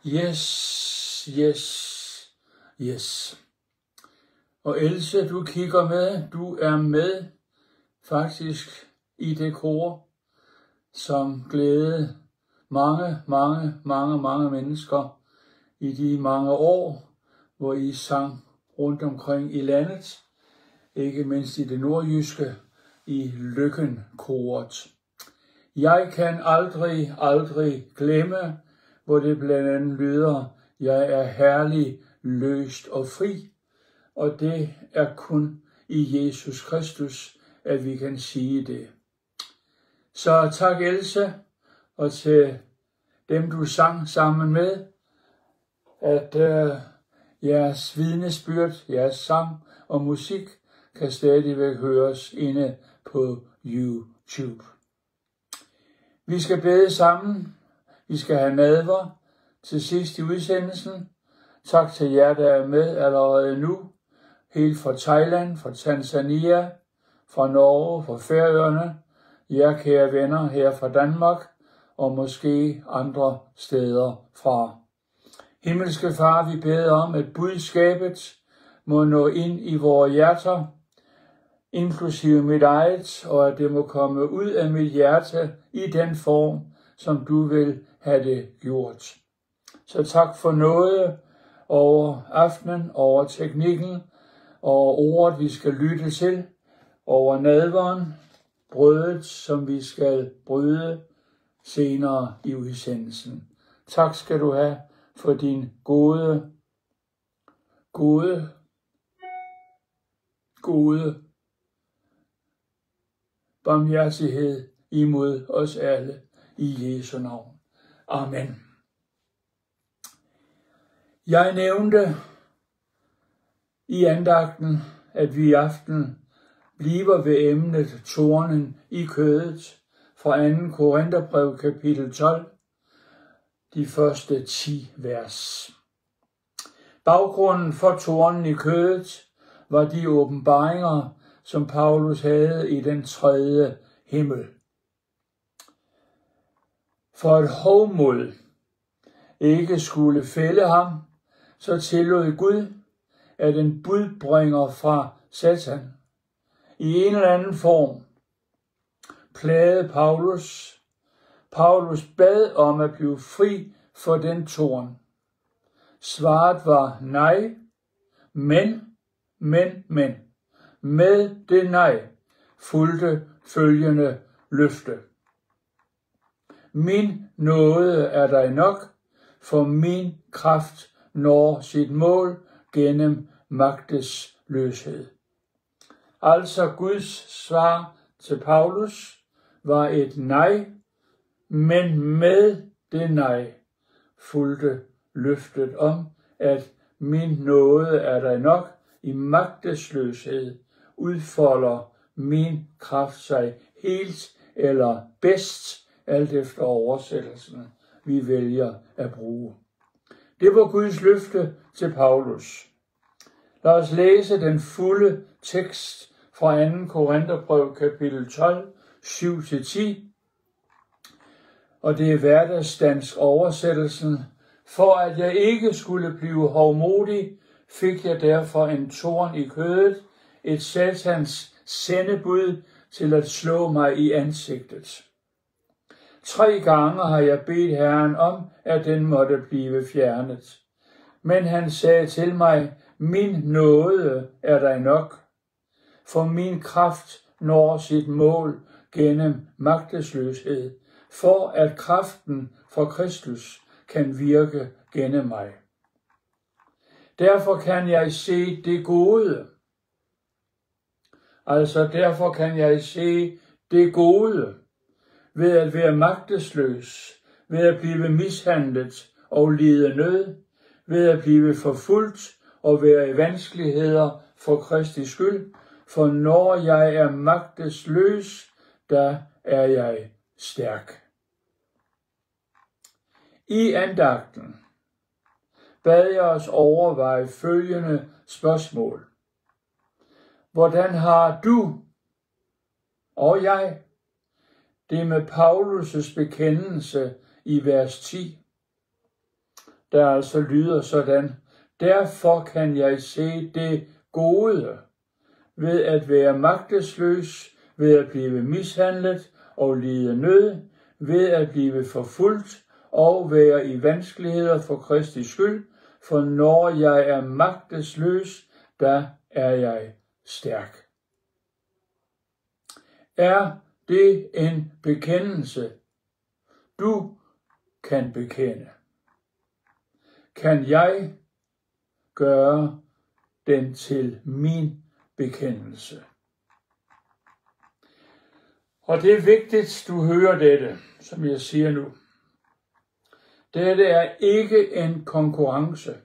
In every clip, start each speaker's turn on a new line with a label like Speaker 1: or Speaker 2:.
Speaker 1: Yes, yes, yes. Og Else, du kigger med, du er med faktisk i det kor, som glædede mange mennesker i de mange år, hvor I sang rundt omkring i landet, ikke mindst i det nordjyske, i Løkken-koret. Jeg kan aldrig glemme, hvor det blandt andet lyder, jeg er herlig, løst og fri, og det er kun i Jesus Kristus, at vi kan sige det. Så tak Else, og til dem du sang sammen med, at jeres vidnesbyrd, jeres sang og musik kan stadigvæk høres inde på YouTube. Vi skal bede sammen. Vi skal have nadver til sidst i udsendelsen. Tak til jer, der er med allerede nu. Helt fra Thailand, fra Tanzania, fra Norge, fra Færøerne. Jer kære venner her fra Danmark og måske andre steder fra. Himmelske Far, vi beder om, at budskabet må nå ind i vores hjerter, inklusive mit eget, og at det må komme ud af mit hjerte i den form, som du vil have det gjort. Så tak for noget over aftenen, over teknikken, over ordet, vi skal lytte til, over nadveren, brødet, som vi skal bryde senere i udsendelsen. Tak skal du have for din gode barmhjertighed imod os alle i Jesu navn. Amen. Jeg nævnte i andagten, at vi i aften bliver ved emnet tornen i kødet fra 2. Korintherbrev kapitel 12, de første 10 vers. Baggrunden for tornen i kødet var de åbenbaringer, som Paulus havde i den 3. himmel. For at hovmod ikke skulle fælde ham, så tillod Gud, at en budbringer fra Satan i en eller anden form plagede Paulus. Paulus bad om at blive fri for den torn. Svaret var nej, men. Med det nej fulgte følgende løfte. Min nåde er dig nok, for min kraft når sit mål gennem magtesløshed. Altså Guds svar til Paulus var et nej, men med det nej fulgte løftet om, at min nåde er dig nok, i magtesløshed udfolder min kraft sig helt eller bedst, alt efter oversættelsen, vi vælger at bruge. Det var Guds løfte til Paulus. Lad os læse den fulde tekst fra 2. Korintherbrev kapitel 12, 7-10, og det er hverdagsdansk oversættelsen. For at jeg ikke skulle blive hovmodig, fik jeg derfor en torn i kødet, et satans sendebud til at slå mig i ansigtet. 3 gange har jeg bedt Herren om, at den måtte blive fjernet. Men han sagde til mig, min nåde er dig nok, for min kraft når sit mål gennem magtesløshed, for at kraften fra Kristus kan virke gennem mig. Derfor kan jeg se det gode. Derfor kan jeg se det gode ved at være magtesløs, ved at blive mishandlet og lide nød, ved at blive forfulgt og være i vanskeligheder for Kristi skyld. For når jeg er magtesløs, der er jeg stærk. I andagten bad jeg os overveje følgende spørgsmål. Hvordan har du og jeg det med Paulus' bekendelse i vers 10? der altså lyder sådan: derfor kan jeg se det gode ved at være magtesløs, ved at blive mishandlet og lide nød, ved at blive forfulgt og være i vanskeligheder for Kristi skyld, for når jeg er magtesløs, der er jeg stærk. Er det en bekendelse, du kan bekende? Kan jeg gøre den til min bekendelse? Og det er vigtigt, du hører dette, som jeg siger nu. Dette er ikke en konkurrence.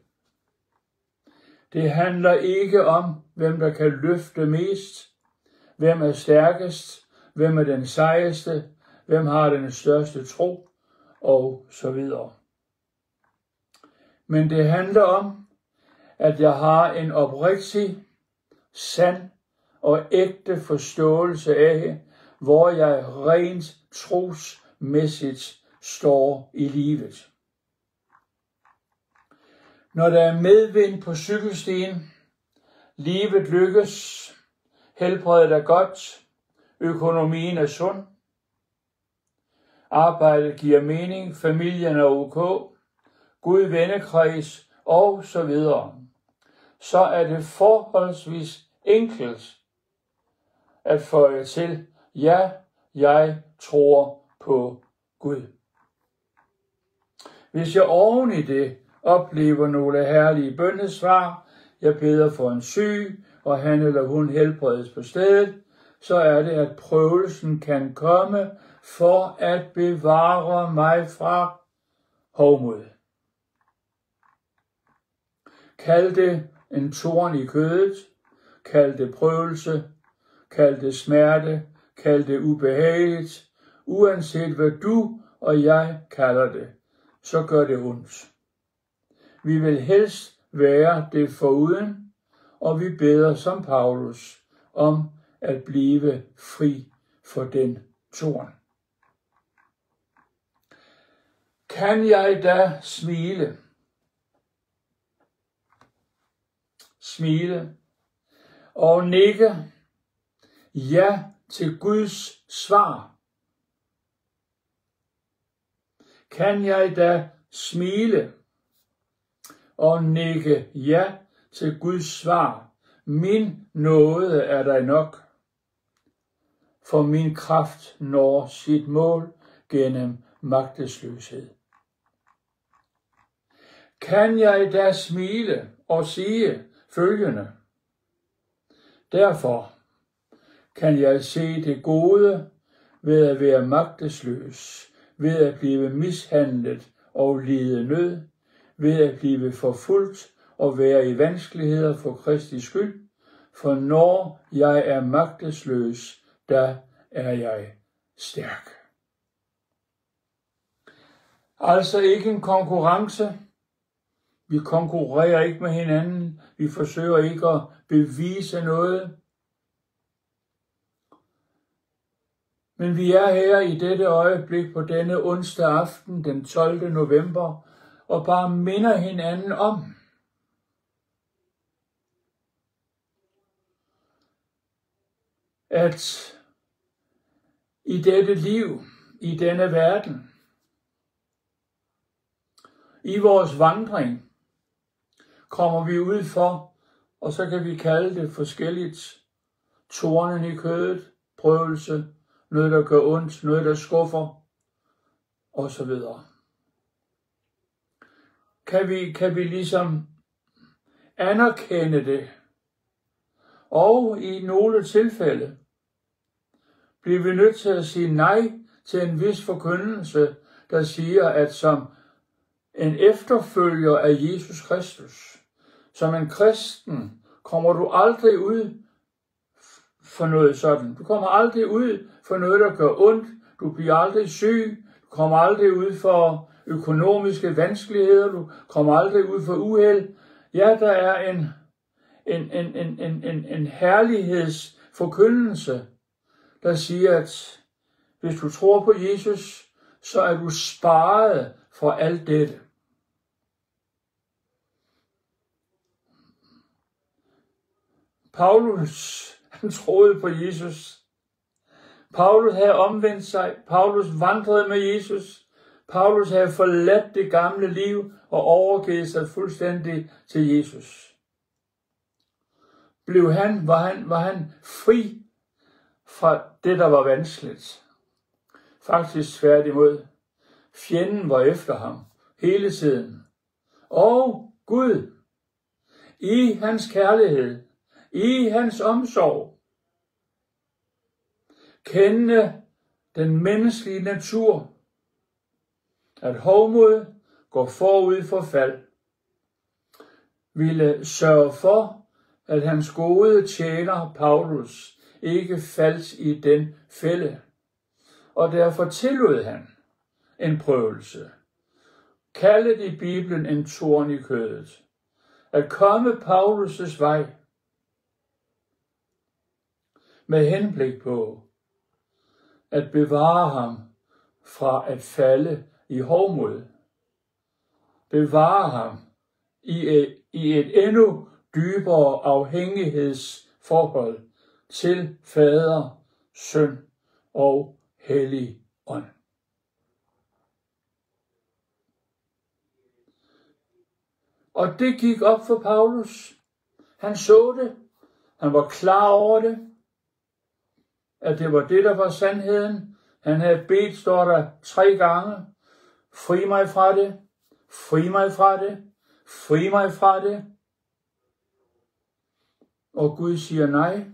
Speaker 1: Det handler ikke om, hvem der kan løfte mest, hvem er stærkest, hvem er den sejeste, hvem har den største tro, og så videre. Men det handler om, at jeg har en oprigtig, sand og ægte forståelse af, hvor jeg rent trosmæssigt står i livet. Når der er medvind på cykelstien, livet lykkes, helbredet er godt, økonomien er sund, arbejdet giver mening, familien er ok, god vennekreds og så videre, så er det forholdsvis enkelt at føje til: ja, jeg tror på Gud. Hvis jeg oven i det oplever nogle herlige bønnesvar, jeg beder for en syg, og han eller hun helbredes på stedet, så er det, at prøvelsen kan komme for at bevare mig fra hovmod. Kald det en torn i kødet, kald det prøvelse, kald det smerte, kald det ubehageligt, uanset hvad du og jeg kalder det, så gør det ondt. Vi vil helst være det foruden, og vi beder som Paulus om at blive fri for den torn. Kan jeg da smile? Smile og nikke ja til Guds svar? Kan jeg da smile og nikke ja til Guds svar? Min nåde er dig nok, for min kraft når sit mål gennem magtesløshed. Kan jeg da smile og sige følgende: derfor kan jeg se det gode ved at være magtesløs, ved at blive mishandlet og lide nød, ved at blive forfulgt og være i vanskeligheder for Kristi skyld, for når jeg er magtesløs, der er jeg stærk. Altså ikke en konkurrence. Vi konkurrerer ikke med hinanden. Vi forsøger ikke at bevise noget. Men vi er her i dette øjeblik på denne onsdag aften, den 12. november, og bare minder hinanden om, at i dette liv, i denne verden, i vores vandring, kommer vi ud for, og så kan vi kalde det forskelligt, tornen i kødet, prøvelse, noget der gør ondt, noget der skuffer, og så videre. Kan vi ligesom anerkende det, og i nogle tilfælde bliver vi nødt til at sige nej til en vis forkyndelse, der siger, at som en efterfølger af Jesus Kristus, som en kristen, kommer du aldrig ud for noget sådan. Du kommer aldrig ud for noget, der gør ondt. Du bliver aldrig syg. Du kommer aldrig ud for økonomiske vanskeligheder. Du kommer aldrig ud for uheld. Ja, der er en herlighedsforkyndelse, der siger, at hvis du tror på Jesus, så er du sparet for alt dette. Paulus, han troede på Jesus. Paulus havde omvendt sig. Paulus vandrede med Jesus. Paulus havde forladt det gamle liv og overgivet sig fuldstændig til Jesus. Var han fri fra det, der var vanskeligt? Faktisk tværtimod. Fjenden var efter ham hele tiden. Og Gud, i hans kærlighed, i hans omsorg, kende den menneskelige natur, at hovmod går forud for fald, ville sørge for, at hans gode tjener Paulus ikke faldt i den fælde, og derfor tillod han en prøvelse, kaldet i Bibelen en torn i kødet, at komme Paulus' vej med henblik på at bevare ham fra at falde i hovmod, bevare ham i et endnu dybere afhængighedsforhold til Fader, Søn og Hellig Ånd. Og det gik op for Paulus. Han så det. Han var klar over det. At det var det, der var sandheden. Han havde bedt, står der 3 gange. Fri mig fra det. Fri mig fra det. Fri mig fra det. Og Gud siger nej.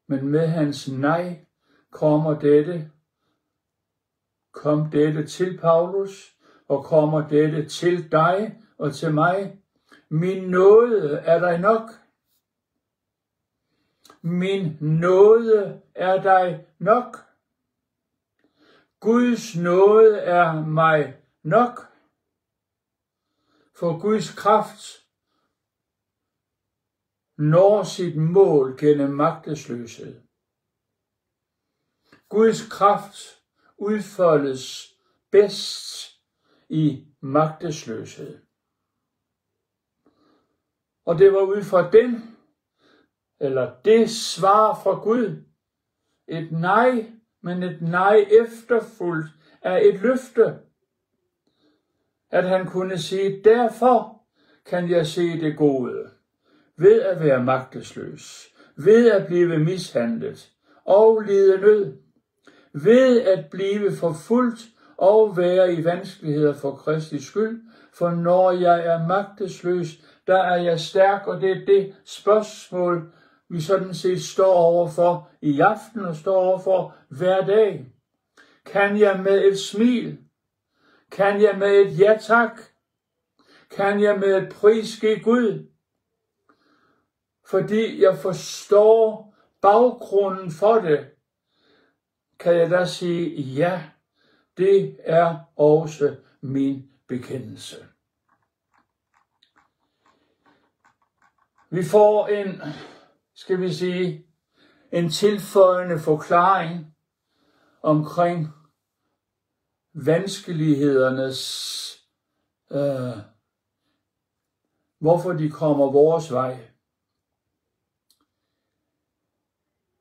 Speaker 1: Men med hans nej kom dette til Paulus, og kommer dette til dig og til mig. Min nåde er dig nok. Min nåde er dig nok. Guds nåde er mig nok. For Guds kraft når sit mål gennem magtesløshed. Guds kraft udfoldes bedst i magtesløshed. Og det var ud fra det svar fra Gud, et nej, men et nej efterfulgt af et løfte, at han kunne sige, derfor kan jeg se det gode, ved at være magtesløs, ved at blive mishandlet og lide nød, ved at blive forfulgt og være i vanskeligheder for Kristi skyld, for når jeg er magtesløs, der er jeg stærk, og det er det spørgsmål, vi sådan set står overfor i aften og står overfor hver dag. Kan jeg med et smil? Kan jeg med et ja tak? Kan jeg med et prisgive Gud? Fordi jeg forstår baggrunden for det, kan jeg da sige, ja, det er også min bekendelse. Vi får en tilføjende forklaring omkring vanskelighedernes, hvorfor de kommer vores vej.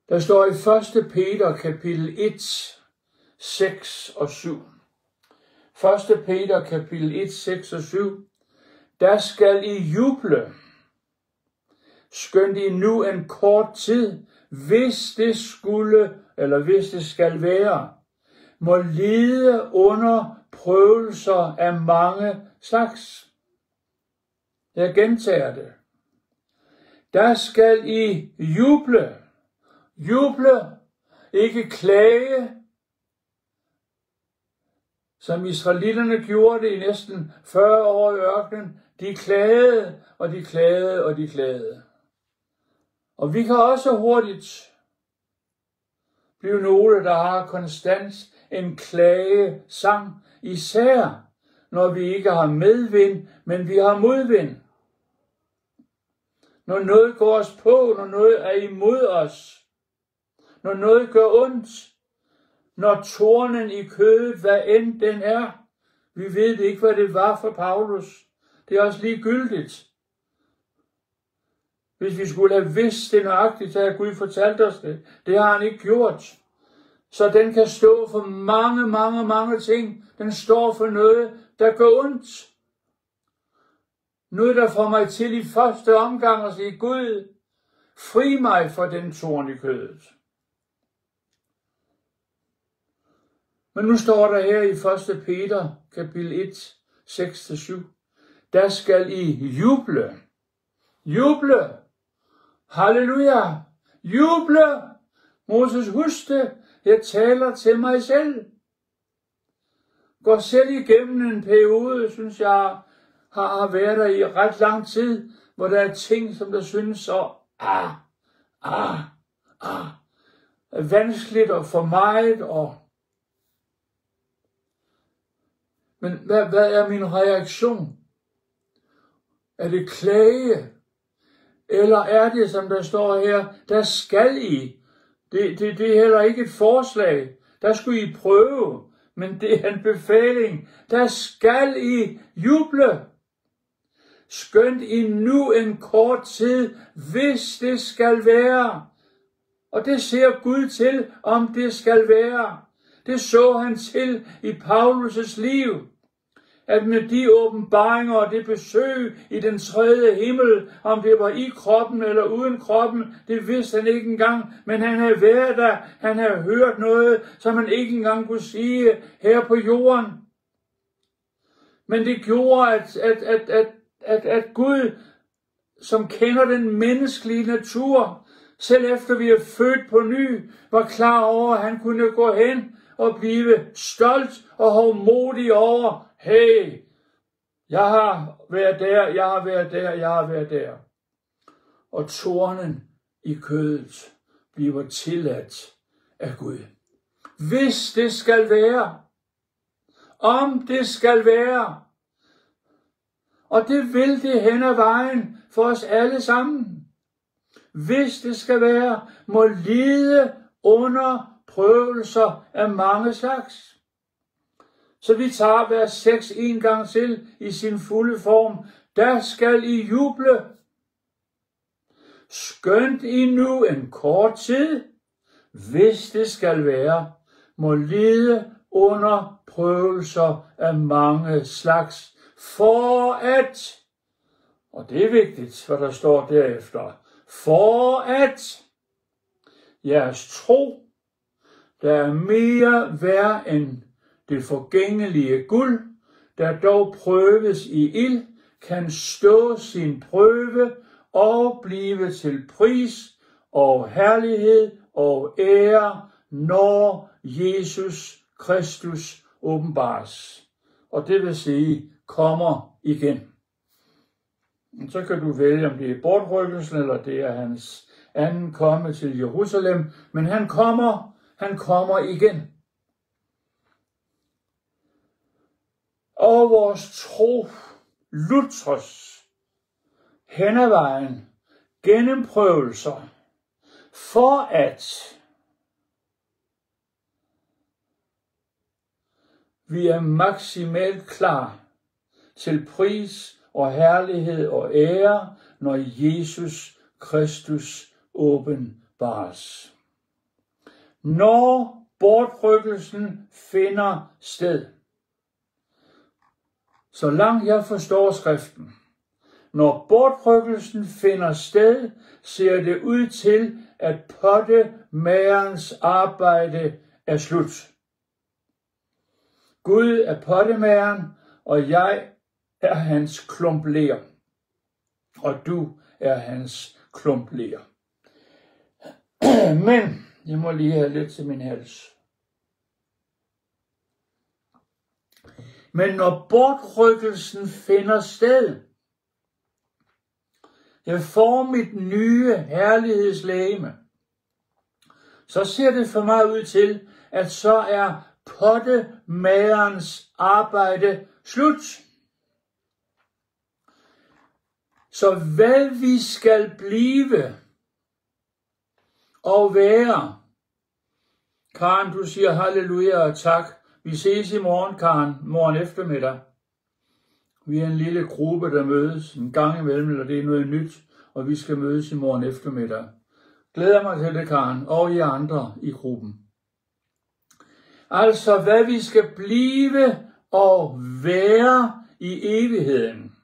Speaker 1: Der står i 1. Peter kapitel 1, 6 og 7. 1. Peter kapitel 1, 6 og 7. Der skal I juble, skønt I nu en kort tid, hvis det skal være, må lide under prøvelser af mange slags. Jeg gentager det. Der skal I juble. Juble, ikke klage, som israelitterne gjorde det i næsten 40 år i ørkenen. De klagede, og de klagede, og de klagede. Og vi kan også hurtigt blive nogle, der har konstant en klagesang, især når vi ikke har medvind, men vi har modvind. Når noget går os på, når noget er imod os, når noget gør ondt, når tornen i kødet, hvad end den er. Vi ved ikke, hvad det var for Paulus. Det er også ligegyldigt. Hvis vi skulle have vidst det nøjagtigt, så havde Gud fortalt os det. Det har han ikke gjort. Så den kan stå for mange ting. Den står for noget, der gør ondt. Noget, der får mig til i første omgang at sige, Gud, fri mig for den torn i kødet. Men nu står der her i 1. Peter, kapitel 1, 6-7. Der skal I juble. Juble. Halleluja. Juble. Moses, husk det. Jeg taler til mig selv. Går selv igennem en periode, synes jeg, har været der i ret lang tid, hvor der er ting, som der synes så vanskeligt og for meget. Men hvad er min reaktion? Er det klage? Eller er det, som der står her, der skal I? Det er heller ikke et forslag. Der skulle I prøve. Men det er en befaling. Der skal I juble. Skønt I nu en kort tid, hvis det skal være. Og det ser Gud til, om det skal være. Det så han til i Paulus' liv. At med de åbenbaringer og det besøg i den tredje himmel, om det var i kroppen eller uden kroppen, det vidste han ikke engang, men han havde været der, han havde hørt noget, som han ikke engang kunne sige her på jorden. Men det gjorde, at Gud, som kender den menneskelige natur, selv efter vi er født på ny, var klar over, at han kunne gå hen og blive stolt og hovmodig over, hey, jeg har været der, jeg har været der, jeg har været der. Og tornen i kødet bliver tilladt af Gud. Hvis det skal være, om det skal være, og det vil det hen ad vejen for os alle sammen. Hvis det skal være, må lide under prøvelser af mange slags. Så vi tager vers 6 en gang til i sin fulde form. Der skal I juble. Skønt I nu en kort tid, hvis det skal være, må lide under prøvelser af mange slags, for at, og det er vigtigt, hvad der står derefter, for at jeres tro, der er mere værd end det forgængelige guld, der dog prøves i ild, kan stå sin prøve og blive til pris og herlighed og ære, når Jesus Kristus åbenbares. Og det vil sige, kommer igen. Så kan du vælge, om det er bortrykkelsen, eller det er hans anden komme til Jerusalem. Men han kommer igen. Og vores tro lutres hen ad vejen gennem prøvelser, for at vi er maksimalt klar til pris og herlighed og ære, når Jesus Kristus åbenbares. Når bortrykkelsen finder sted, så langt jeg forstår skriften, når bortrykkelsen finder sted, ser det ud til, at pottemagerens arbejde er slut. Gud er pottemageren, og jeg er hans klumpler, og du er hans klumpler. Men jeg må lige have lidt til min hals. Men når bortrykkelsen finder sted, jeg får mit nye herlighedslegeme, så ser det for mig ud til, at så er pottemagerens arbejde slut. Så hvad vi skal blive og være. Karen, du siger halleluja og tak. Vi ses i morgen, Karen, morgen eftermiddag. Vi er en lille gruppe, der mødes en gang imellem, eller det er noget nyt. og vi skal mødes i morgen eftermiddag. Glæder mig til det, Karen, og I andre i gruppen. Altså, hvad vi skal blive og være i evigheden,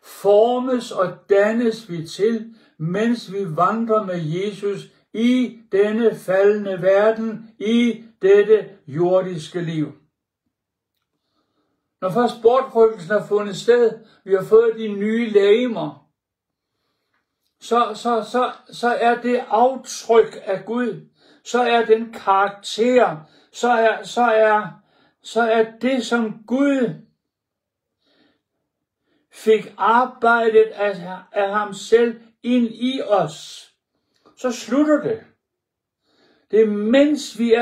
Speaker 1: formes og dannes vi til, mens vi vandrer med Jesus i denne faldne verden, i dette jordiske liv. Når først bortrykkelsen har fundet sted, vi har fået de nye legemer, så er det aftryk af Gud, så er den karakter, så er det, som Gud fik arbejdet af ham selv ind i os, så slutter det. Det er mens vi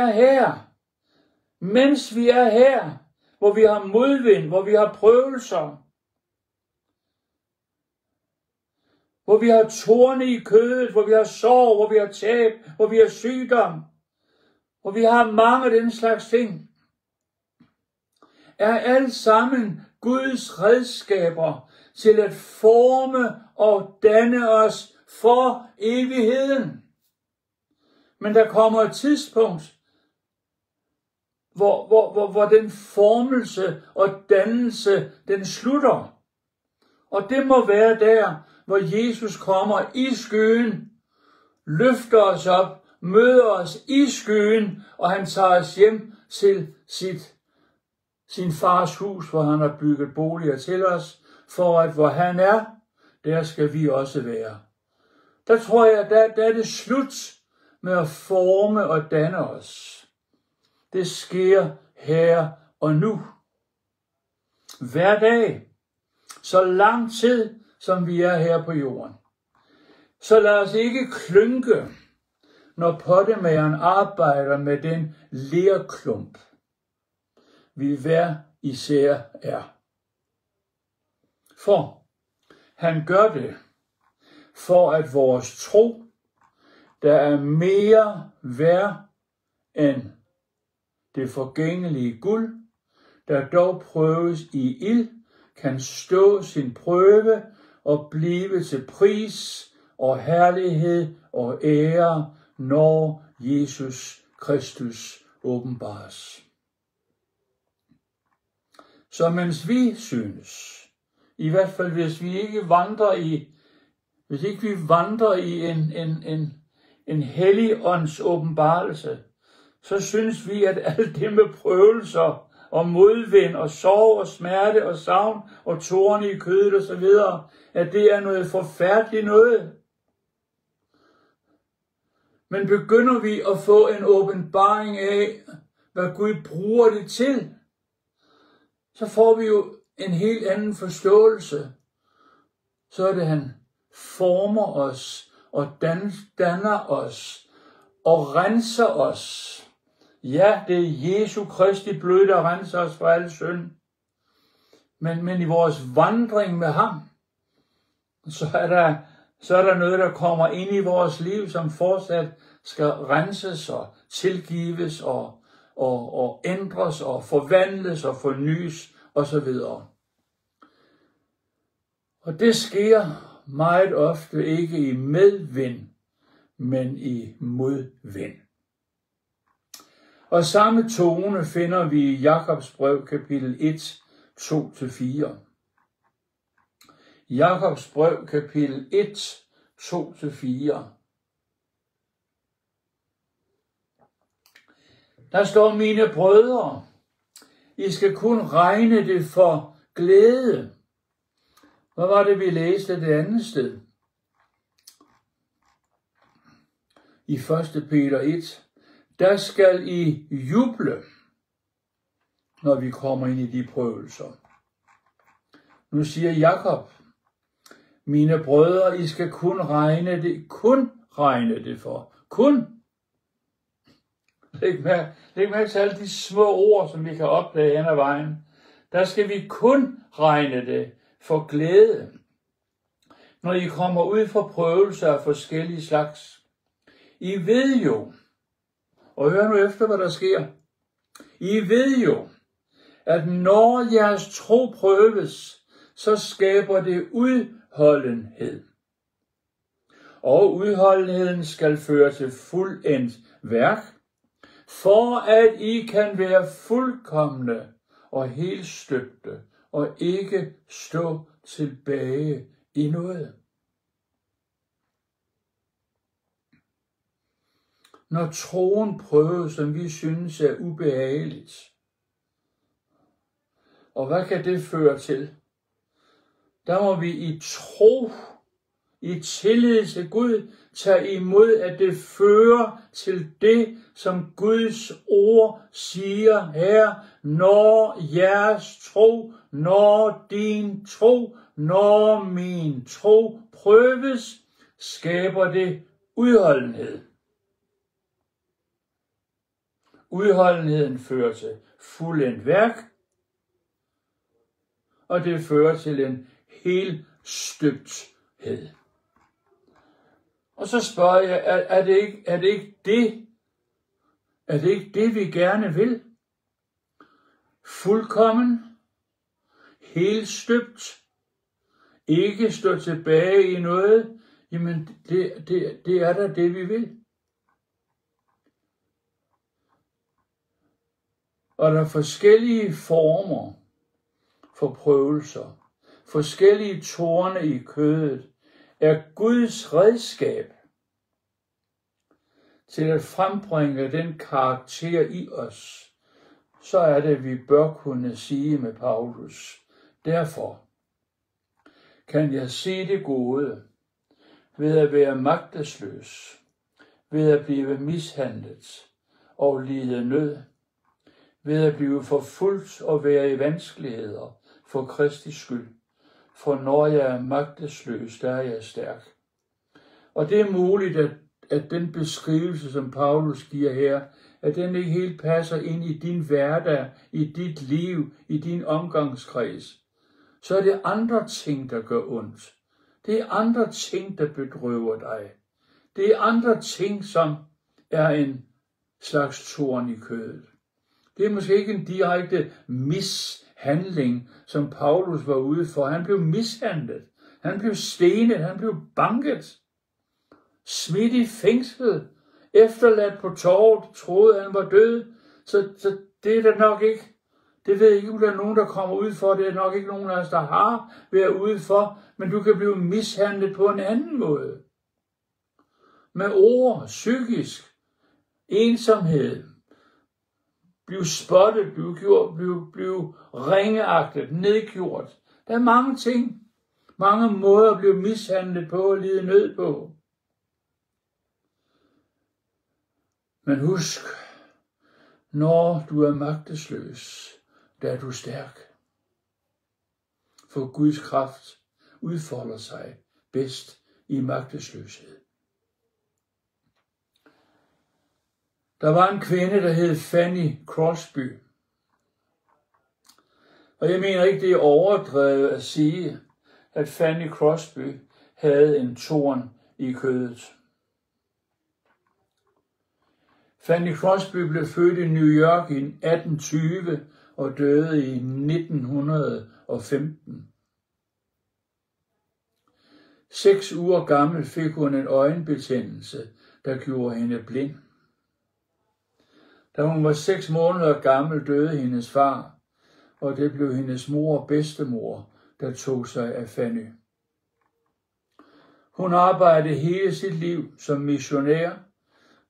Speaker 1: er her, hvor vi har modvind, hvor vi har prøvelser, hvor vi har torne i kødet, hvor vi har sorg, hvor vi har tab, hvor vi har sygdom, hvor vi har mange af den slags ting, er alt sammen Guds redskaber til at forme og danne os for evigheden. Men der kommer et tidspunkt, hvor den formelse og dannelse, den slutter. Og det må være der, hvor Jesus kommer i skyen, løfter os op, møder os i skyen, og han tager os hjem til sin fars hus, hvor han har bygget boliger til os, for at hvor han er, der skal vi også være. Der tror jeg, der er det slut med at forme og danne os. Det sker her og nu. Hver dag, så lang tid, som vi er her på jorden. Så lad os ikke klynke, når pottemageren arbejder med den lerklump, vi hver især er. For han gør det, for at vores tro, der er mere værd end det forgængelige guld, der dog prøves i ild, kan stå sin prøve og blive til pris og herlighed og ære, når Jesus Kristus åbenbares. Så mens vi synes, i hvert fald hvis vi ikke vandrer i en hellig ånds åbenbarelse, så synes vi, at alt det med prøvelser og modvind og sorg og smerte og savn og torne i kødet og så videre, at det er noget forfærdeligt noget. Men begynder vi at få en åbenbaring af, hvad Gud bruger det til, så får vi jo en helt anden forståelse. Så er det, han former os og danner os og renser os. Ja, det er Jesu Kristi blod, der renser os for al synd. Men i vores vandring med ham, så er der noget, der kommer ind i vores liv, som fortsat skal renses og tilgives og ændres og forvandles og fornyes osv. Og det sker meget ofte ikke i medvind, men i modvind. Og samme tone finder vi i Jakobs brev kapitel 1, 2-4. Jakobs brev kapitel 1, 2-4. Der står, mine brødre, I skal kun regne det for glæde. Hvad var det, vi læste det andet sted? I 1. Peter 1. Der skal I juble, når vi kommer ind i de prøvelser. Nu siger Jakob, mine brødre, I skal kun regne det for. Kun. Læg mærke til alle de små ord, som vi kan opdage hen ad vejen. Der skal vi kun regne det for glæde, når I kommer ud for prøvelser af forskellige slags. I ved jo, og hør nu efter, hvad der sker. I ved jo, at når jeres tro prøves, så skaber det udholdenhed. og udholdenheden skal føre til fuldendt værk, for at I kan være fuldkomne og helt støbte, og ikke stå tilbage i noget. Når troen prøves, som vi synes er ubehageligt, og hvad kan det føre til? Der må vi i tro, i tillid til Gud, tage imod, at det fører til det, som Guds ord siger her, når jeres tro, når din tro, når min tro prøves, skaber det udholdenhed. Udholdenheden fører til fuldendt værk, og det fører til en helt støbthed. Og så spørger jeg, er det ikke det, vi gerne vil? Fuldkommen, helt støbt, ikke stå tilbage i noget, jamen det er da det, vi vil. Og der er forskellige former for prøvelser, forskellige torne i kødet, er Guds redskab til at frembringe den karakter i os, så er det, vi bør kunne sige med Paulus. Derfor kan jeg se det gode ved at være magtesløs, ved at blive mishandlet og lide nød, ved at blive forfulgt og være i vanskeligheder for Kristi skyld. For når jeg er magtesløs, der er jeg stærk. Og det er muligt, at den beskrivelse, som Paulus giver her, at den ikke helt passer ind i din hverdag, i dit liv, i din omgangskreds. Så er det andre ting, der gør ondt. Det er andre ting, der bedrøver dig. Det er andre ting, som er en slags torn i kødet. Det er måske ikke en direkte mishandling, som Paulus var ude for. Han blev mishandlet. Han blev stenet. Han blev banket. Smidt i fængsel. Efterladt på torvet. Troede han var død. Så det er der nok ikke. Det ved jeg ikke, om der er nogen, der kommer ud for. Det er nok ikke nogen af os, der har været ude for. Men du kan blive mishandlet på en anden måde. Med ord, psykisk, ensomhed. Blive spottet, blive ringeagtet, nedgjort. Der er mange ting, mange måder at blive mishandlet på og lide nød på. Men husk, når du er magtesløs, der er du stærk. For Guds kraft udfolder sig bedst i magtesløshed. Der var en kvinde, der hed Fanny Crosby. Og jeg mener ikke, det er overdrevet at sige, at Fanny Crosby havde en torn i kødet. Fanny Crosby blev født i New York i 1820 og døde i 1915. 6 uger gammel fik hun en øjenbetændelse, der gjorde hende blind. Da hun var 6 måneder gammel, døde hendes far, og det blev hendes mor og bedstemor, der tog sig af Fanny. Hun arbejdede hele sit liv som missionær,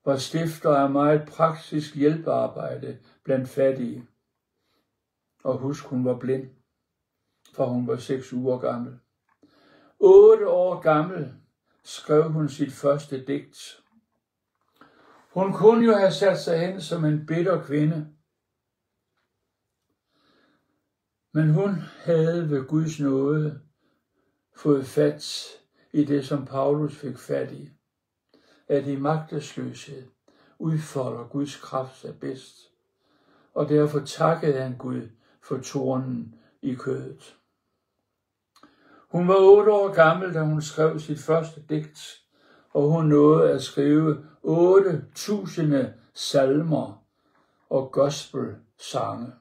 Speaker 1: var stifter af meget praktisk hjælpearbejde blandt fattige. Og husk, hun var blind, for hun var 6 uger gammel. 8 år gammel skrev hun sit første digt. Hun kunne jo have sat sig hen som en bitter kvinde. Men hun havde ved Guds nåde fået fat i det, som Paulus fik fat i. At i magtesløshed udfolder Guds kraft sig bedst. Og derfor takkede han Gud for tornen i kødet. Hun var 8 år gammel, da hun skrev sit første digt, og hun nåede at skrive 8.000 salmer og gospelsange.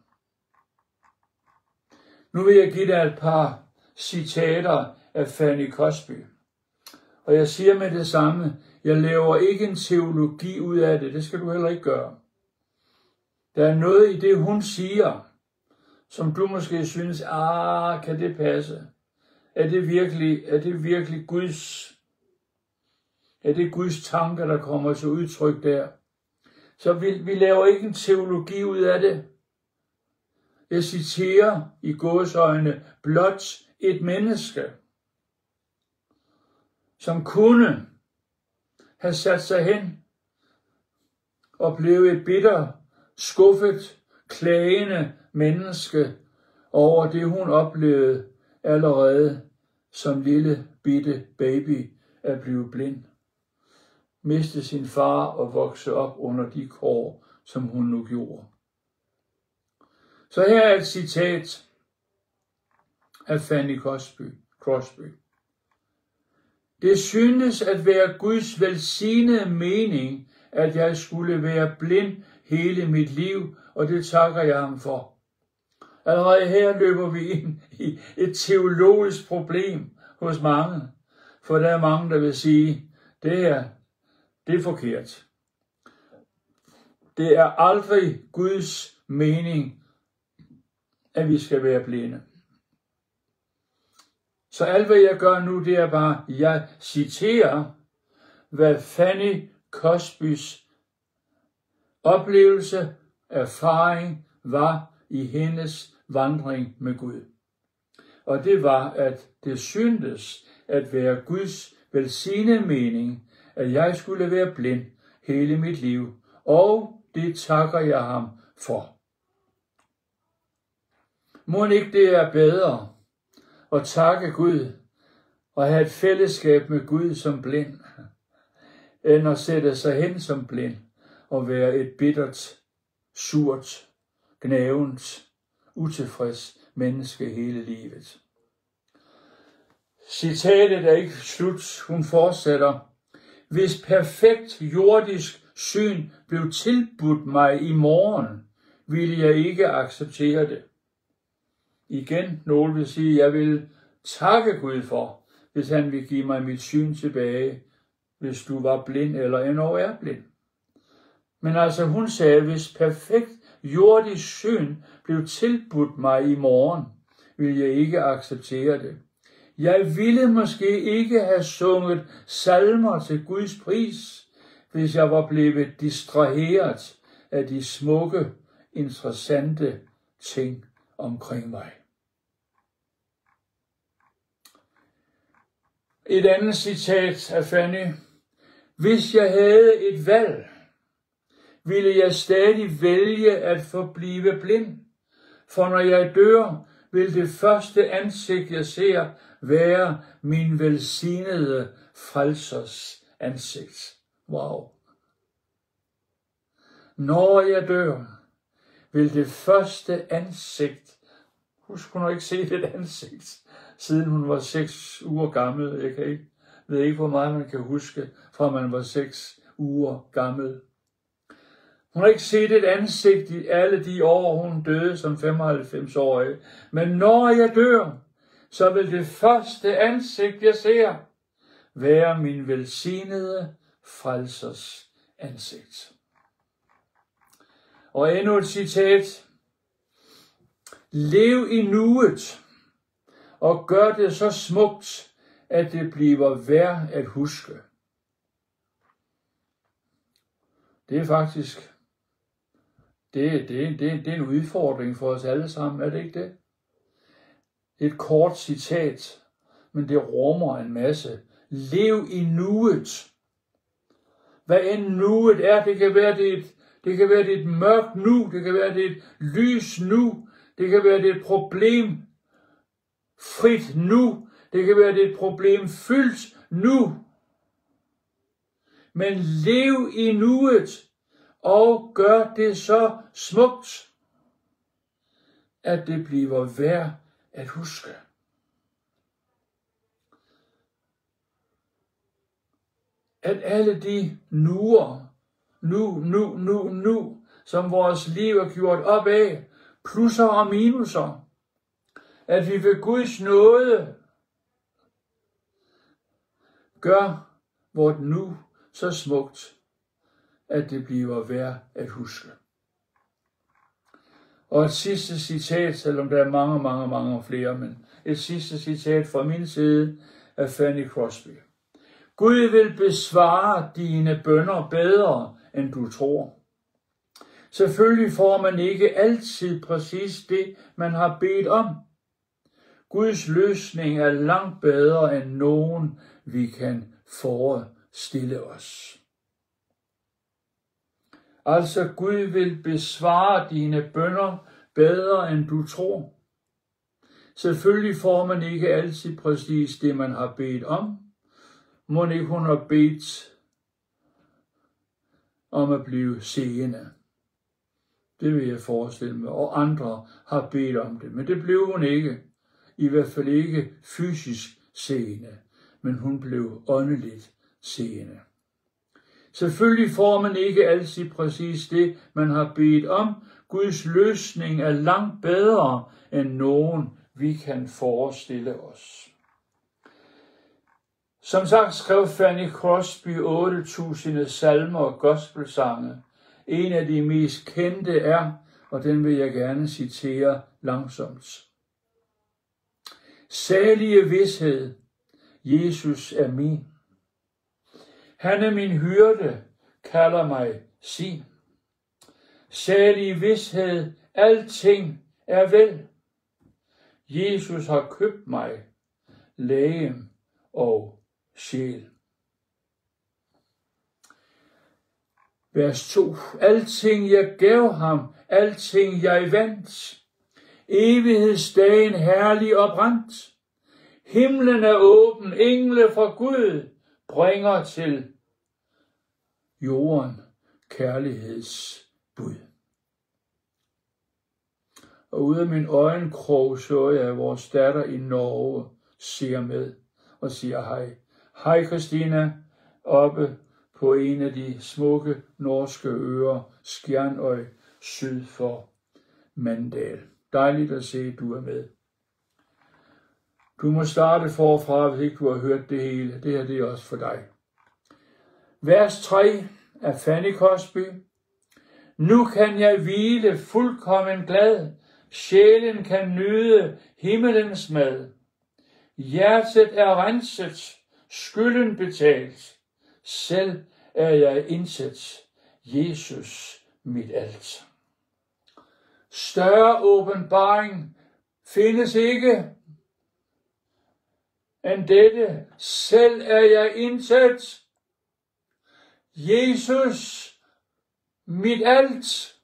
Speaker 1: Nu vil jeg give dig et par citater af Fanny Crosby. Og jeg siger med det samme, jeg laver ikke en teologi ud af det. Det skal du heller ikke gøre. Der er noget i det, hun siger, som du måske synes, kan det passe? Er det virkelig Guds tanker, der kommer til udtryk der? Så vi laver ikke en teologi ud af det. Jeg citerer i gåseøjne blot et menneske, som kunne have sat sig hen og blev et bitter, skuffet, klagende menneske over det, hun oplevede allerede som lille bitte baby at blive blind. Miste sin far og vokse op under de kår, som hun nu gjorde. Så her er et citat af Fanny Crosby. Det synes at være Guds velsignede mening, at jeg skulle være blind hele mit liv, og det takker jeg ham for. Allerede her løber vi ind i et teologisk problem hos mange, for der er mange, der vil sige, det er forkert. Det er aldrig Guds mening, at vi skal være blinde. Så alt hvad jeg gør nu, det er bare, jeg citerer, hvad Fanny Crosbys oplevelse, erfaring var i hendes vandring med Gud. Og det var, at det syntes at være Guds velsignede mening, at jeg skulle være blind hele mit liv, og det takker jeg ham for. Må ikke det er bedre at takke Gud og have et fællesskab med Gud som blind, end at sætte sig hen som blind og være et bittert, surt, gnavent, utilfreds menneske hele livet. Citatet er ikke slut. Hun fortsætter. Hvis perfekt jordisk syn blev tilbudt mig i morgen, ville jeg ikke acceptere det. Igen, nogen vil sige, at jeg vil takke Gud for, hvis han vil give mig mit syn tilbage, hvis du var blind eller endnu er blind. Men altså hun sagde, hvis perfekt jordisk syn blev tilbudt mig i morgen, ville jeg ikke acceptere det. Jeg ville måske ikke have sunget salmer til Guds pris, hvis jeg var blevet distraheret af de smukke, interessante ting omkring mig. Et andet citat af Fanny. Hvis jeg havde et valg, ville jeg stadig vælge at forblive blind, for når jeg dør, vil det første ansigt, jeg ser, være min velsignede frelsers ansigt. Wow. Når jeg dør, vil det første ansigt, husk hun har ikke set et ansigt, siden hun var 6 uger gammel. Jeg ved ikke, hvor meget man kan huske, fra man var 6 uger gammel. Hun har ikke set et ansigt i alle de år, hun døde som 95-årig. Men når jeg dør, så vil det første ansigt, jeg ser, være min velsignede frelsers ansigt. Og endnu et citat. Lev i nuet, og gør det så smukt, at det bliver værd at huske. Det er faktisk, det er en udfordring for os alle sammen, er det ikke det? Et kort citat, men det rummer en masse. Lev i nuet. Hvad end nuet er, det kan være det er et mørkt nu, det kan være det er et lys nu, det kan være det er et problem frit nu, det kan være det er et problem fyldt nu. Men lev i nuet, og gør det så smukt, at det bliver værd at huske. At alle de nuer, nu, som vores liv er gjort op af, plusser og minuser, at vi ved Guds nåde gør vort nu så smukt, at det bliver værd at huske. Og et sidste citat, selvom der er mange flere, men et sidste citat fra min side af Fanny Crosby. Gud vil besvare dine bønner bedre, end du tror. Selvfølgelig får man ikke altid præcis det, man har bedt om. Guds løsning er langt bedre end nogen, vi kan forestille os. Altså, Gud vil besvare dine bønner bedre, end du tror. Selvfølgelig får man ikke altid præcis det, man har bedt om. Må ikke hun har bedt om at blive seende. Det vil jeg forestille mig, og andre har bedt om det, men det blev hun ikke. I hvert fald ikke fysisk seende, men hun blev åndeligt seende. Selvfølgelig får man ikke altid præcis det, man har bedt om. Guds løsning er langt bedre end nogen, vi kan forestille os. Som sagt skrev Fanny Crosby 8.000 salmer og gospelsange. En af de mest kendte er, og den vil jeg gerne citere langsomt. Salige vished, Jesus er min. Han er min hyrde, kalder mig sin. Salige vished, alting er vel. Jesus har købt mig, legem og sjæl. Vers 2. Alting jeg gav ham, alting jeg vandt. Evighedsdagen herlig og brændt. Himlen er åben, engle fra Gud bringer til jorden kærlighedsbud. Og ud af min øjenkrog så jeg, at vores datter i Norge ser med og siger hej. Hej Christina, oppe på en af de smukke norske øer, Skjernøy, syd for Mandal. Dejligt at se, at du er med. Du må starte forfra, hvis ikke du har hørt det hele. Det her det er også for dig. Vers 3 af Fanny Crosby. Nu kan jeg hvile fuldkommen glad. Sjælen kan nyde himmelens mad. Hjertet er renset, skylden betalt. Selv er jeg indsat, Jesus mit alt. Større åbenbaring findes ikke end dette. Selv er jeg indsat, Jesus mit alt.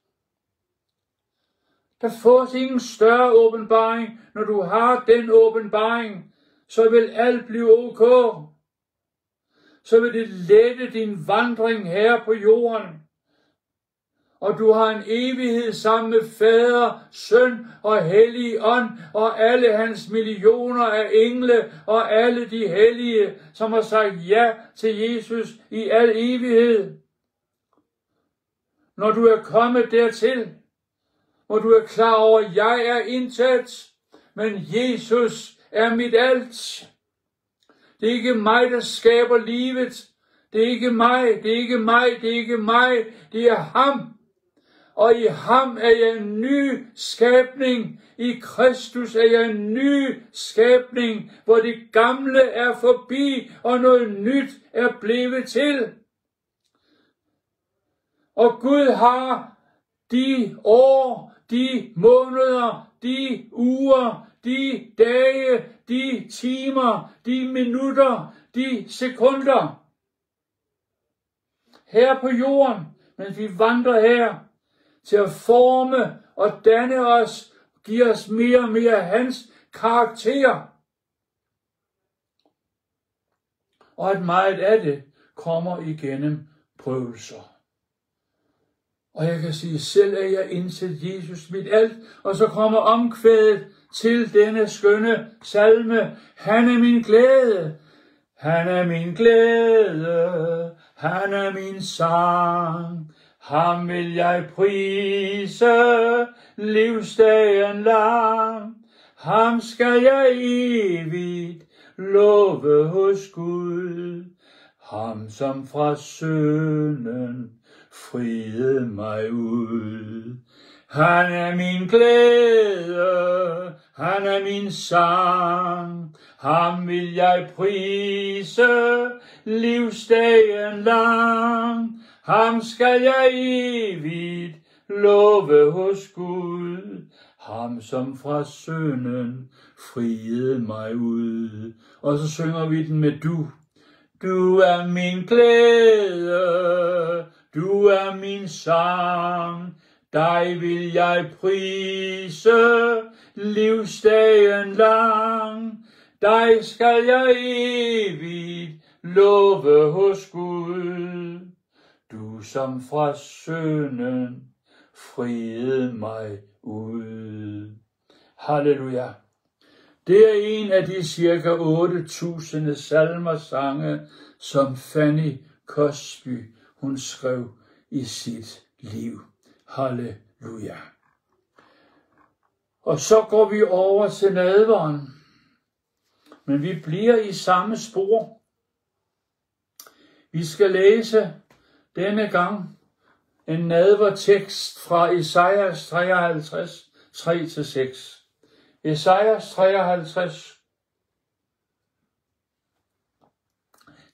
Speaker 1: Der fås ingen større åbenbaring. Når du har den åbenbaring, så vil alt blive ok. Så vil det lette din vandring her på jorden. Og du har en evighed sammen med Fader, Søn og Hellig Ånd, og alle hans millioner af engle, og alle de hellige, som har sagt ja til Jesus i al evighed. Når du er kommet dertil, og du er klar over, at jeg er intet, men Jesus er mit alt. Det er ikke mig, der skaber livet. Det er ikke mig, det er ikke mig, det er ikke mig. Det er ham. Og i ham er jeg en ny skabning. I Kristus er jeg en ny skabning, hvor det gamle er forbi, og noget nyt er blevet til. Og Gud har de år, de måneder, de uger, de dage, de timer, de minutter, de sekunder her på jorden, mens vi vandrer her, til at forme og danne os, give os mere og mere af hans karakter. Og at meget af det kommer igennem prøvelser. Og jeg kan sige, selv er jeg indsat Jesus mit alt, og så kommer omkvædet til denne skønne salme. Han er min glæde, han er min glæde, han er min sang. Ham vil jeg prise livsdagen lang. Ham skal jeg evigt love hos Gud. Ham som fra synden friede mig ud. Han er min glæde, han er min sang. Ham vil jeg prise livsdagen lang. Ham skal jeg evigt love hos Gud. Ham som fra synden friede mig ud. Og så synger vi den med du. Du er min glæde, du er min sang. Dig vil jeg prise livsdagen lang. Dig skal jeg evigt love hos Gud. Du som fra synden friede mig ud. Halleluja. Det er en af de cirka 8.000 salmersange, som Fanny Crosby hun skrev i sit liv. Halleluja. Og så går vi over til nadveren. Men vi bliver i samme spor. Vi skal læse denne gang en nadvertekst fra Esajas 53, 3-6. Esajas 53,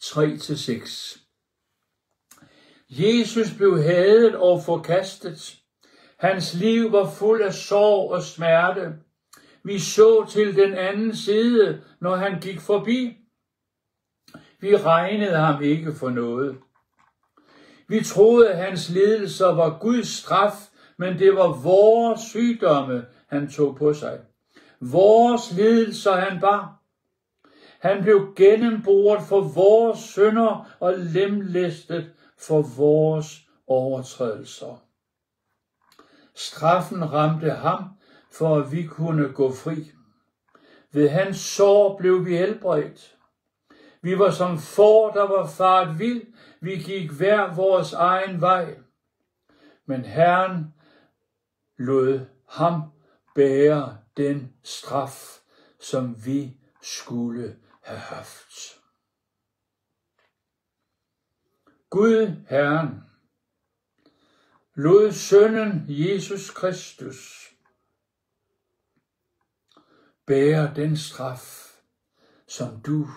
Speaker 1: 3-6. Jesus blev hadet og forkastet. Hans liv var fuld af sorg og smerte. Vi så til den anden side, når han gik forbi. Vi regnede ham ikke for noget. Vi troede, at hans lidelser var Guds straf, men det var vores sygdomme, han tog på sig. Vores lidelser han bar. Han blev gennemboret for vores synder og lemlæstet for vores overtrædelser. Straffen ramte ham, for at vi kunne gå fri. Ved hans sår blev vi helbredt. Vi var som får, der var faret vild. Vi gik hver vores egen vej. Men Herren lod ham bære den straf, som vi skulle have haft. Gud, Herren, lod sønnen Jesus Kristus bære den straf, som du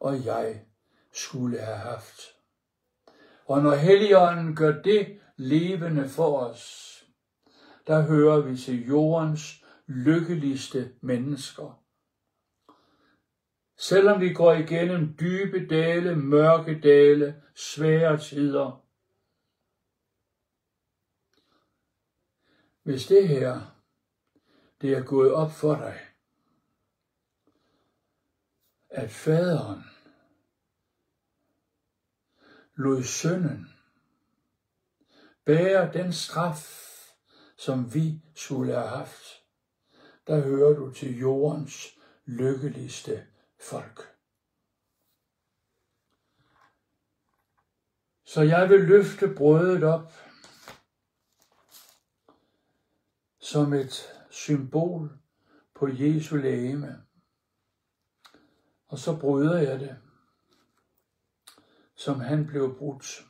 Speaker 1: og jeg skulle have haft. Og når Helligånden gør det levende for os, der hører vi til jordens lykkeligste mennesker. Selvom vi går igennem dybe dale, mørke dale, svære tider. Hvis det her, det er gået op for dig, at faderen lod sønnen bære den straf, som vi skulle have haft, der hører du til jordens lykkeligste folk. Så jeg vil løfte brødet op som et symbol på Jesu legeme. Og så bryder jeg det, som han blev brudt.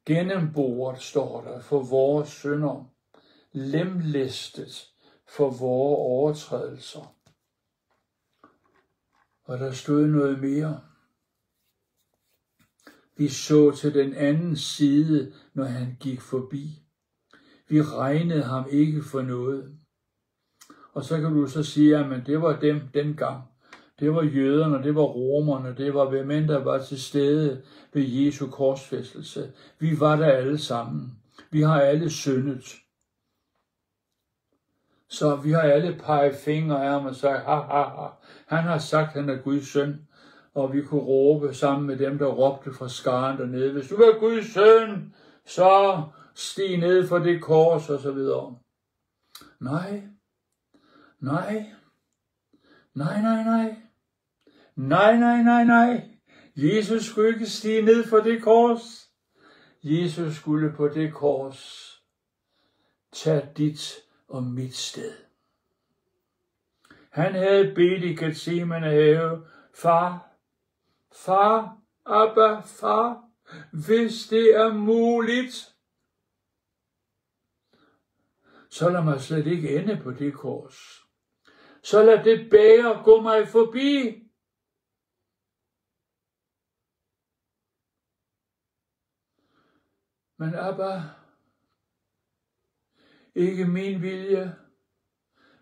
Speaker 1: Gennemboret står der for vores synder, lemlæstet for vores overtrædelser. Og der stod noget mere. Vi så til den anden side, når han gik forbi. Vi regnede ham ikke for noget. Og så kan du så sige, at det var dem dengang. Det var jøderne, det var romerne, det var hvem end der var til stede ved Jesu korsfæstelse. Vi var der alle sammen. Vi har alle syndet. Så vi har alle peget fingre af ham og sagt, ha, ha, ha. Han har sagt, at han er Guds søn. Og vi kunne råbe sammen med dem, der råbte fra skaren dernede. Hvis du er Guds søn, så stig ned for det kors og så videre. Nej. Nej. Nej, nej, nej. Nej, nej, nej, nej. Jesus skulle ikke stige ned for det kors. Jesus skulle på det kors tage dit og mit sted. Han havde bedt i Getsemane have, far, Abba, far, hvis det er muligt, så lad mig slet ikke ende på det kors. Så lad det bæger gå mig forbi. Men Abba, ikke min vilje,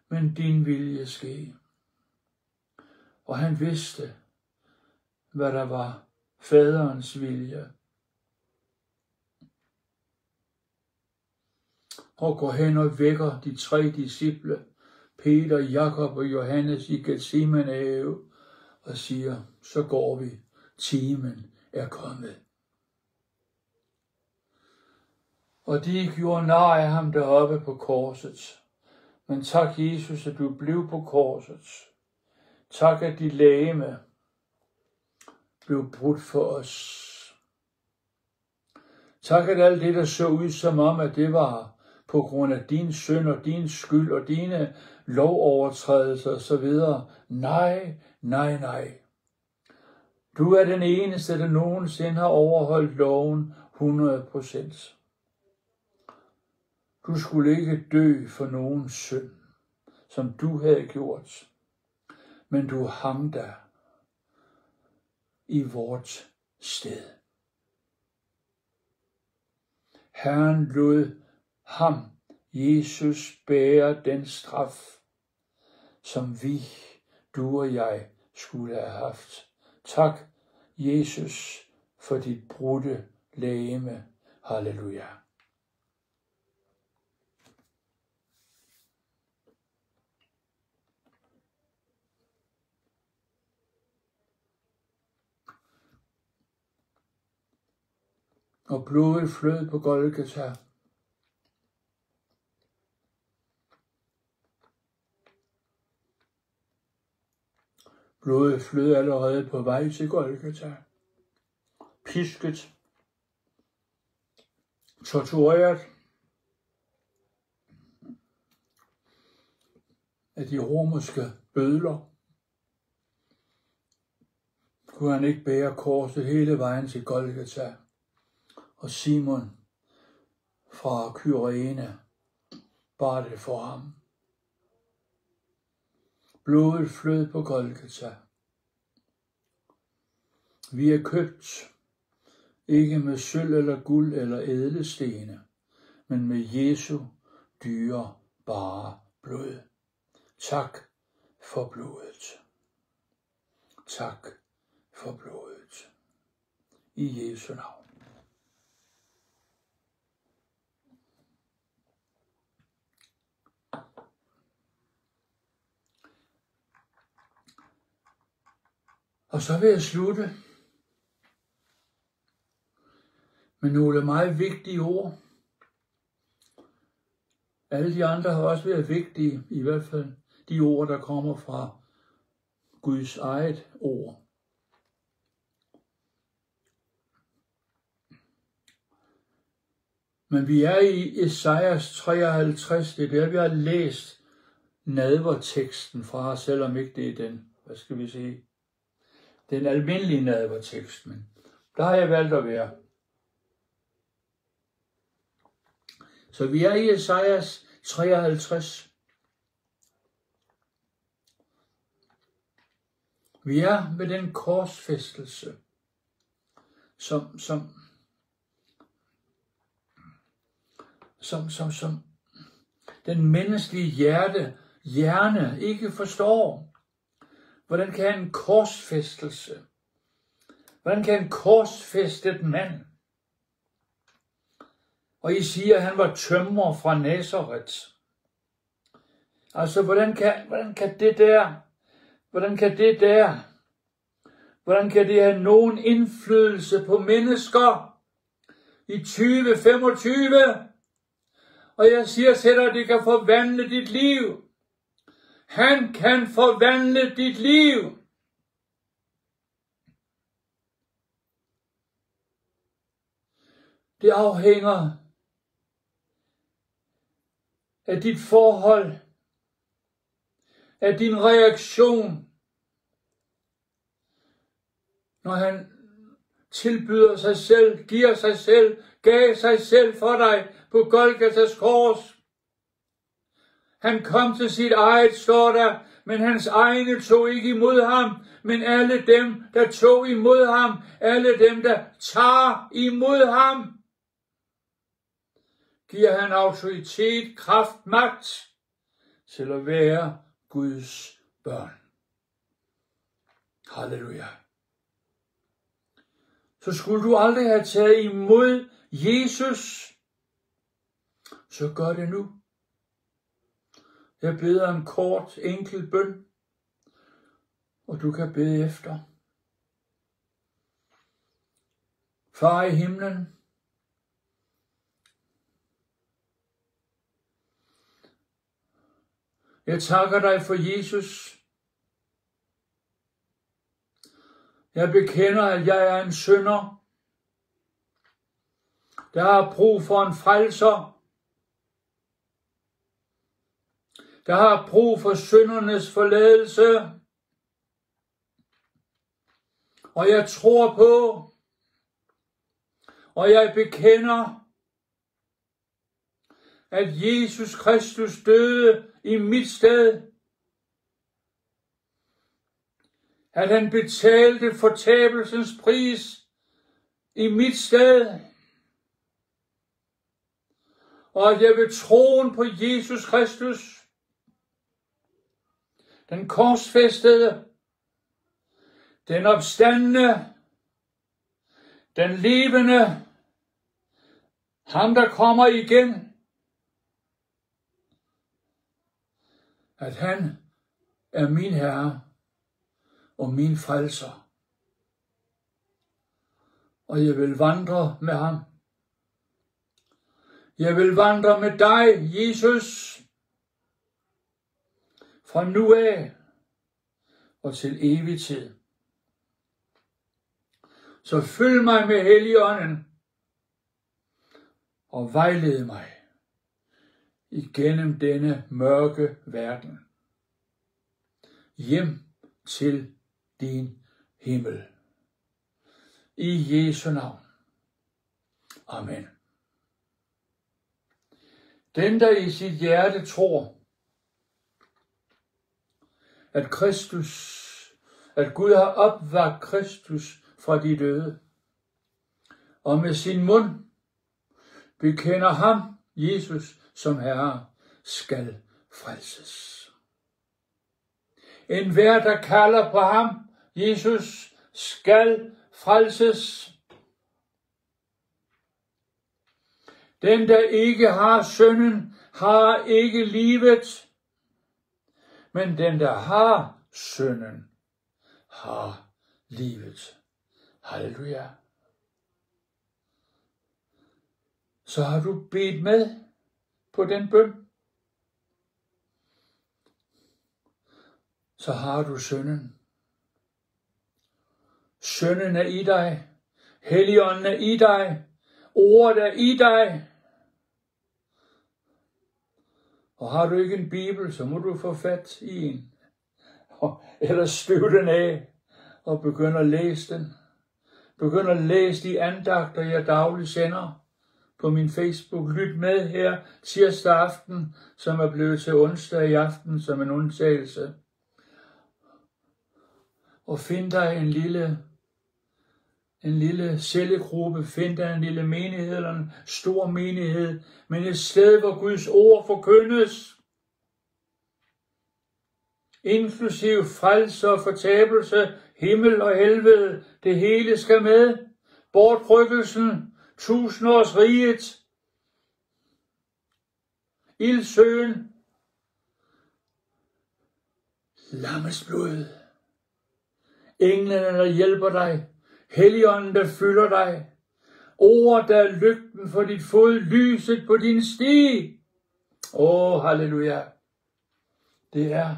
Speaker 1: men din vilje ske. Og han vidste, hvad der var faderens vilje. Og går hen og vækker de 3 disciple, Peter, Jakob og Johannes i Getsemane have, og siger, så går vi, timen er kommet. Og de gjorde nar af ham deroppe på korset. Men tak, Jesus, at du blev på korset. Tak, at dit legeme blev brudt for os. Tak, at alt det, der så ud som om, at det var på grund af din synd og din skyld og dine lovovertrædelser osv. Nej. Du er den eneste, der nogensinde har overholdt loven 100%. Du skulle ikke dø for nogen synd, som du havde gjort, men du hang der i vort sted. Herren lod ham, Jesus, bære den straf, som du og jeg skulle have haft. Tak, Jesus, for dit brudte legeme. Halleluja. Og blodet flød på Golgata. Blodet flød allerede på vej til Golgata. Pisket, tortureret af de romerske bødler, kunne han ikke bære korset hele vejen til Golgata. Og Simon fra Kyrene bar det for ham. Blodet flød på Golgata. Vi er købt, ikke med sølv eller guld eller ædle stene, men med Jesu dyrebare blod. Tak for blodet. Tak for blodet. I Jesu navn. Og så vil jeg slutte med nogle meget vigtige ord. Alle de andre har også været vigtige, i hvert fald de ord, der kommer fra Guds eget ord. Men vi er i Esajas 53, det er der, vi har læst nadverteksten fra, selvom ikke det er den, den almindelige nadvertekst, men der har jeg valgt at være. Så vi er i Esajas 53. Vi er ved den korsfæstelse, som den menneskelige hjerne ikke forstår. Hvordan kan en korsfæstelse? Hvordan kan en korsfæstet mand? Og I siger, at han var tømrer fra Nazaret. Altså, hvordan kan det have nogen indflydelse på mennesker i 2025? Og jeg siger til dig, at det kan forvandle dit liv. Han kan forvandle dit liv. Det afhænger af dit forhold, af din reaktion, når han tilbyder sig selv, giver sig selv, gav sig selv for dig på Golgatas kors. Han kom til sit eget, står der, men hans egne tog ikke imod ham, men alle dem, der tog imod ham, alle dem, der tager imod ham, giver han autoritet, kraft, magt til at være Guds børn. Halleluja. Så skulle du aldrig have taget imod Jesus, så gør det nu. Jeg beder en kort, enkel bøn, og du kan bede efter. Far i himlen, jeg takker dig for Jesus. Jeg bekender, at jeg er en synder, der har brug for en frelser, der har brug for syndernes forladelse. Og jeg tror på, og jeg bekender, at Jesus Kristus døde i mit sted, at han betalte fortabelsens pris i mit sted, og at jeg ved troen på Jesus Kristus, den korsfæstede, den opstandne, den levende, ham der kommer igen, at han er min Herre og min frelser. Og jeg vil vandre med ham. Jeg vil vandre med dig, Jesus, fra nu af og til evig tid. Så følg mig med Helligånden og vejled mig igennem denne mørke verden, hjem til din himmel. I Jesu navn. Amen. Den, der i sit hjerte tror, at Gud har opvakt Kristus fra de døde, og med sin mund bekender ham, Jesus, som Herre, skal frelses. Enhver, der kalder på ham, Jesus, skal frelses. Den, der ikke har synden, har ikke livet, men den, der har synden, har livet. Halleluja. Så har du bedt med på den bøn. Så har du synden. Synden er i dig. Helligånden er i dig. Ordet er i dig. Og har du ikke en bibel, så må du få fat i en. Eller støv den af og begynde at læse den. Begynd at læse de andagter, jeg dagligt sender på min Facebook. Lyt med her tirsdag aften, som er blevet til onsdag i aften som en undtagelse. Og find dig en lille cellegruppe, find dig en lille menighed eller en stor menighed, men et sted, hvor Guds ord forkyndes, inklusiv frelse og fortabelse, himmel og helvede, det hele skal med, bortrykkelsen, 1000-årsriget, ildsøen, lammets blod, englene, der hjælper dig, Helligånden, der fylder dig, ord, der er lygten for dit fod, lyset på din sti. Halleluja. Det er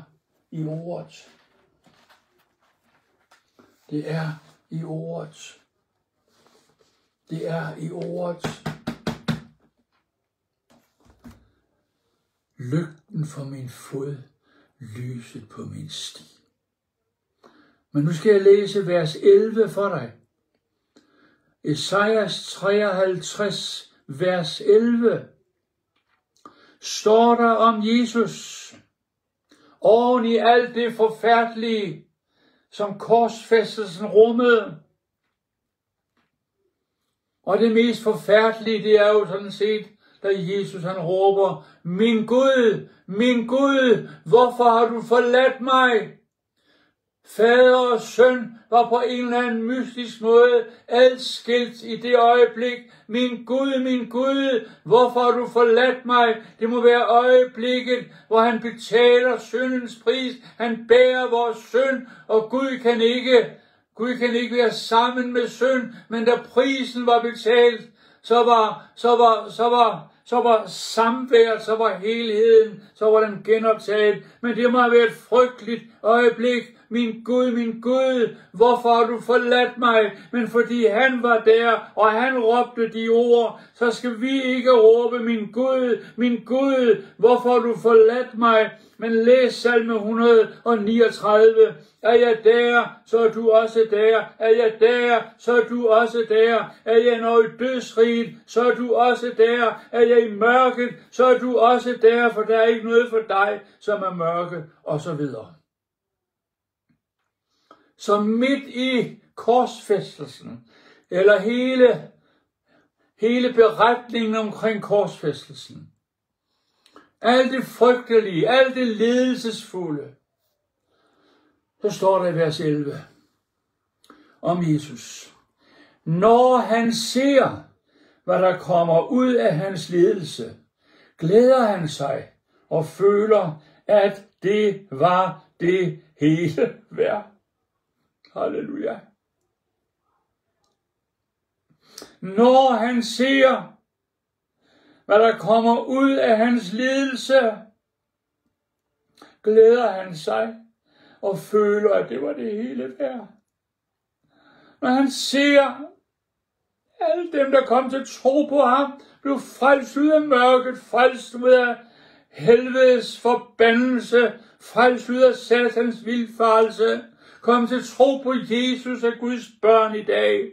Speaker 1: i ordet. Det er i ordet. Det er i ordet. Lygten for min fod, lyset på min sti. Men nu skal jeg læse vers 11 for dig. Esajas 53, vers 11, står der om Jesus, oven i alt det forfærdelige, som korsfæstelsen rummede. Og det mest forfærdelige, det er jo sådan set, da Jesus han råber, min Gud, hvorfor har du forladt mig? Fader og søn var på en eller anden mystisk måde adskilt i det øjeblik. Min Gud, hvorfor har du forladt mig? Det må være øjeblikket, hvor han betaler syndens pris. Han bærer vores synd, og Gud kan ikke være sammen med synd, men da prisen var betalt, så var samværet, så var helheden, så var den genoptaget. Men det må have været et frygteligt øjeblik. Min Gud, hvorfor har du forladt mig? Men fordi han var der, og han råbte de ord, så skal vi ikke råbe, min Gud, hvorfor har du forladt mig? Men læs salme 139. Er jeg der, så er du også der. Er jeg der, så er du også der. Er jeg når i dødsriget, så er du også der. Er jeg i mørket, så er du også der, for der er ikke noget for dig, som er mørke, og så videre. Så midt i korsfæstelsen, eller hele beretningen omkring korsfæstelsen, alt det frygtelige, alt det ledelsesfulde, så står der i vers 11 om Jesus. Når han ser, hvad der kommer ud af hans ledelse, glæder han sig og føler, at det var det hele værd. Halleluja. Når han ser, hvad der kommer ud af hans ledelse, glæder han sig og føler, at det var det hele værd. Når han ser alle dem, der kom til tro på ham, blev frelst ud af mørket, frelst ud af helvedes forbandelse, frelst ud af satans vildfarelse, kom til tro på Jesus af Guds børn i dag,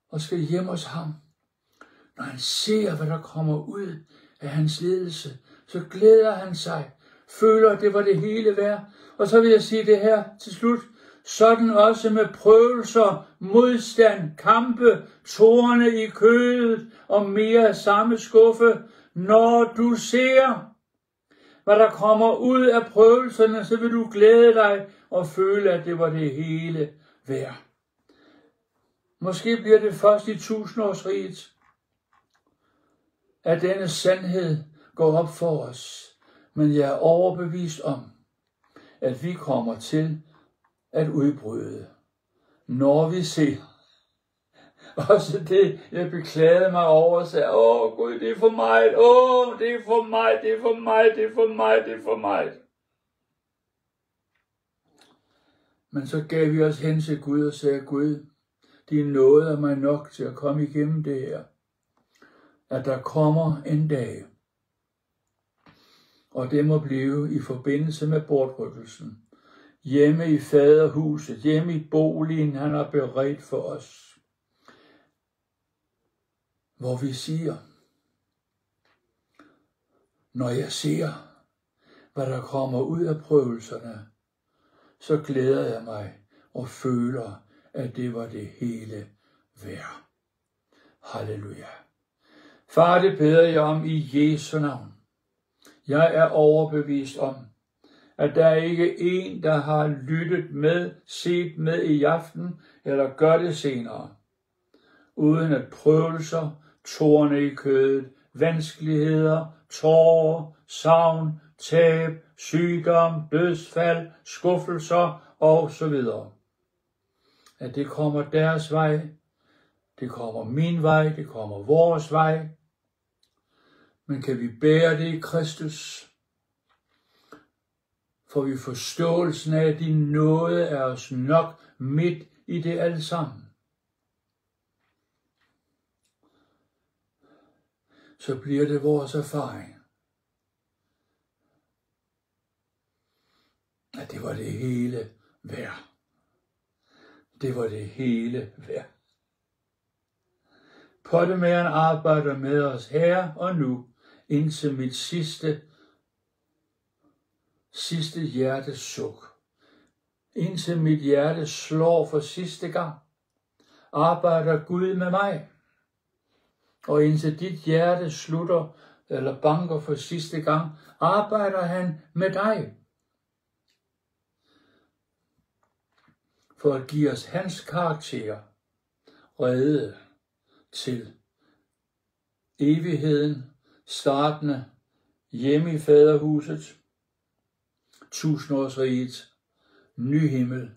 Speaker 1: og skal hjem hos ham. Når han ser, hvad der kommer ud af hans ledelse, så glæder han sig, føler, at det var det hele værd. Og så vil jeg sige det her til slut. Sådan også med prøvelser, modstand, kampe, tårerne i kødet og mere af samme skuffe. Når du ser, hvad der kommer ud af prøvelserne, så vil du glæde dig og føle, at det var det hele værd. Måske bliver det først i 1000-årsriget, at denne sandhed går op for os. Men jeg er overbevist om, at vi kommer til at udbryde, når vi ser. Også det, jeg beklagede mig over og sagde, Gud, det er for mig, det er for mig, det er for mig, det er for mig, det er for mig. Men så gav vi os hen til Gud og sagde, Gud, din nåde er mig nok til at komme igennem det her. At der kommer en dag, og det må blive i forbindelse med bortrykkelsen, hjemme i faderhuset, hjemme i boligen, han har beredt for os, hvor vi siger, når jeg ser, hvad der kommer ud af prøvelserne, så glæder jeg mig og føler, at det var det hele værd. Halleluja. Far, det beder jeg om i Jesu navn. Jeg er overbevist om, at der ikke er en, der har lyttet med, set med i aften, eller gør det senere, uden at prøvelser, tårne i kødet, vanskeligheder, tårer, savn, tab, sygdom, dødsfald, skuffelser osv. At det kommer deres vej, det kommer min vej, det kommer vores vej. Men kan vi bære det i Kristus, får vi forståelsen af, at din nåde er os nok midt i det alt sammen. Så bliver det vores erfaring, det var det hele værd. Det var det hele værd. Pottemageren arbejder med os her og nu, indtil mit sidste hjertesuk. Indtil mit hjerte slår for sidste gang, arbejder Gud med mig. Og indtil dit hjerte slutter eller banker for sidste gang, arbejder han med dig. For at give os hans karakter, rede til evigheden, startende hjemme i faderhuset, tusindårsriget, ny himmel,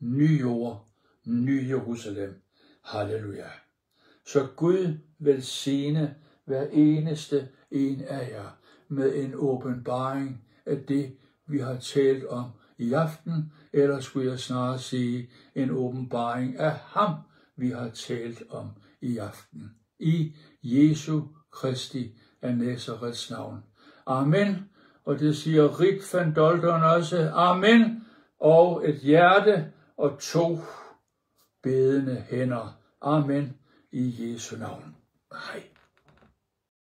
Speaker 1: ny jord, ny Jerusalem. Halleluja. Så Gud velsigne hver eneste en af jer med en åbenbaring af det, vi har talt om i aften, eller skulle jeg snarere sige en åbenbaring af ham, vi har talt om i aften. I Jesu Kristi af Nazarets navn. Amen. Og det siger Rik van Dolteren også. Amen. Og et hjerte og 2 bedende hænder. Amen. I Jesu navn. Hej.